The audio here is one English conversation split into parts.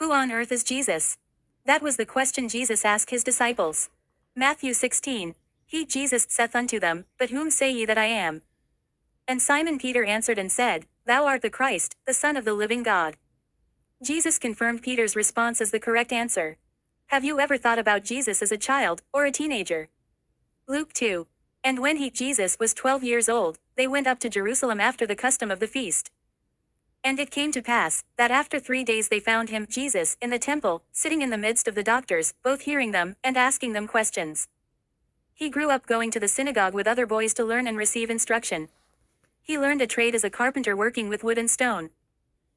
Who on earth is Jesus? That was the question Jesus asked his disciples. Matthew 16. He Jesus saith unto them, But whom say ye that I am? And Simon Peter answered and said, Thou art the Christ, the Son of the living God. Jesus confirmed Peter's response as the correct answer. Have you ever thought about Jesus as a child, or a teenager? Luke 2. And when Jesus was 12 years old, they went up to Jerusalem after the custom of the feast. And it came to pass, that after 3 days they found him, Jesus, in the temple, sitting in the midst of the doctors, both hearing them, and asking them questions. He grew up going to the synagogue with other boys to learn and receive instruction. He learned a trade as a carpenter working with wood and stone.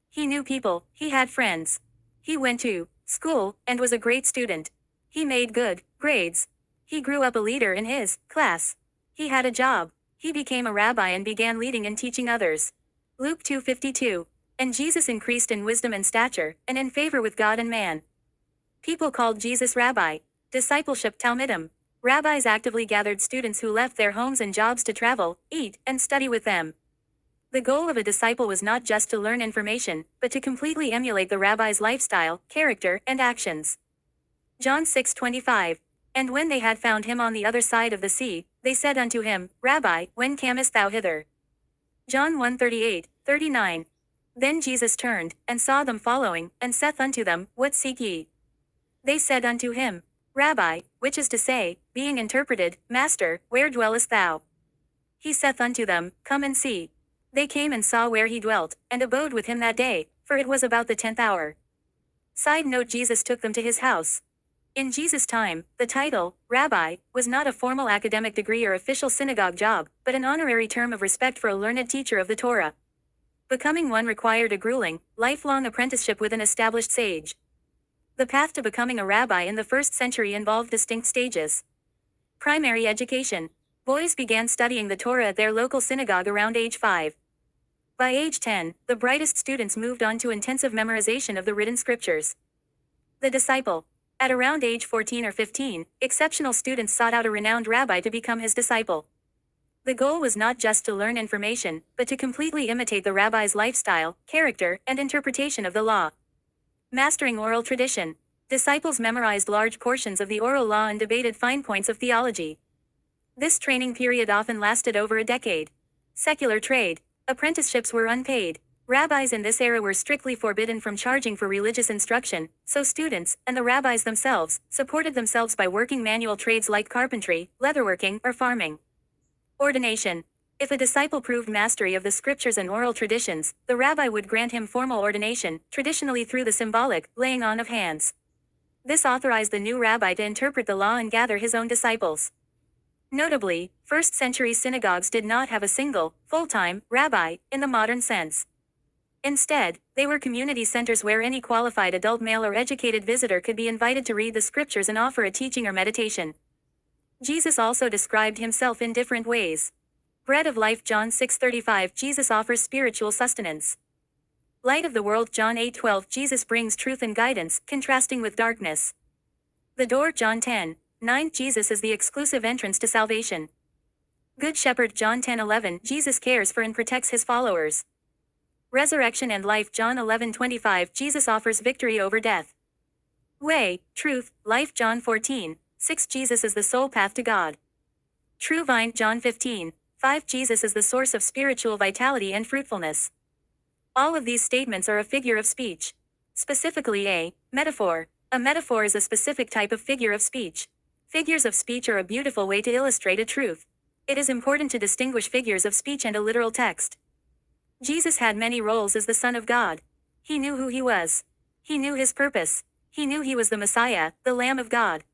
He knew people, he had friends. He went to school, and was a great student. He made good grades. He grew up a leader in his class. He had a job. He became a rabbi and began leading and teaching others. Luke 2:52. And Jesus increased in wisdom and stature, and in favor with God and man. People called Jesus Rabbi. Discipleship Talmidim. Rabbis actively gathered students who left their homes and jobs to travel, eat, and study with them. The goal of a disciple was not just to learn information, but to completely emulate the rabbi's lifestyle, character, and actions. John 6:25. And when they had found him on the other side of the sea, they said unto him, Rabbi, when camest thou hither? John 1:38, 39. Then Jesus turned, and saw them following, and saith unto them, What seek ye? They said unto him, Rabbi, which is to say, being interpreted, Master, where dwellest thou? He saith unto them, Come and see. They came and saw where he dwelt, and abode with him that day, for it was about the 10th hour. Side note: Jesus took them to his house. In Jesus' time, the title, Rabbi, was not a formal academic degree or official synagogue job, but an honorary term of respect for a learned teacher of the Torah. Becoming one required a grueling, lifelong apprenticeship with an established sage. The path to becoming a rabbi in the 1st century involved distinct stages. Primary education. Boys began studying the Torah at their local synagogue around age 5. By age 10, the brightest students moved on to intensive memorization of the written scriptures. The disciple. At around age 14 or 15, exceptional students sought out a renowned rabbi to become his disciple. The goal was not just to learn information, but to completely imitate the rabbi's lifestyle, character, and interpretation of the law. Mastering oral tradition. Disciples memorized large portions of the oral law and debated fine points of theology. This training period often lasted over a decade. Secular trade. Apprenticeships were unpaid. Rabbis in this era were strictly forbidden from charging for religious instruction, so students, and the rabbis themselves, supported themselves by working manual trades like carpentry, leatherworking, or farming. Ordination. If a disciple proved mastery of the scriptures and oral traditions, the rabbi would grant him formal ordination, traditionally through the symbolic laying on of hands. This authorized the new rabbi to interpret the law and gather his own disciples. Notably, 1st century synagogues did not have a single, full-time, rabbi, in the modern sense. Instead, they were community centers where any qualified adult male or educated visitor could be invited to read the scriptures and offer a teaching or meditation. Jesus also described himself in different ways. Bread of life John 6:35 Jesus offers spiritual sustenance. Light of the world John 8:12 Jesus brings truth and guidance, contrasting with darkness. The door John 10:9 Jesus is the exclusive entrance to salvation. Good shepherd John 10:11 Jesus cares for and protects his followers. Resurrection and life John 11:25 Jesus offers victory over death. Way, truth, life John 14:6 Jesus is the sole path to God. True vine John 15:5 Jesus is the source of spiritual vitality and fruitfulness. All of these statements are a figure of speech. Specifically a metaphor. A metaphor is a specific type of figure of speech. Figures of speech are a beautiful way to illustrate a truth. It is important to distinguish figures of speech and a literal text. Jesus had many roles as the Son of God. He knew who he was. He knew his purpose. He knew he was the Messiah, the Lamb of God.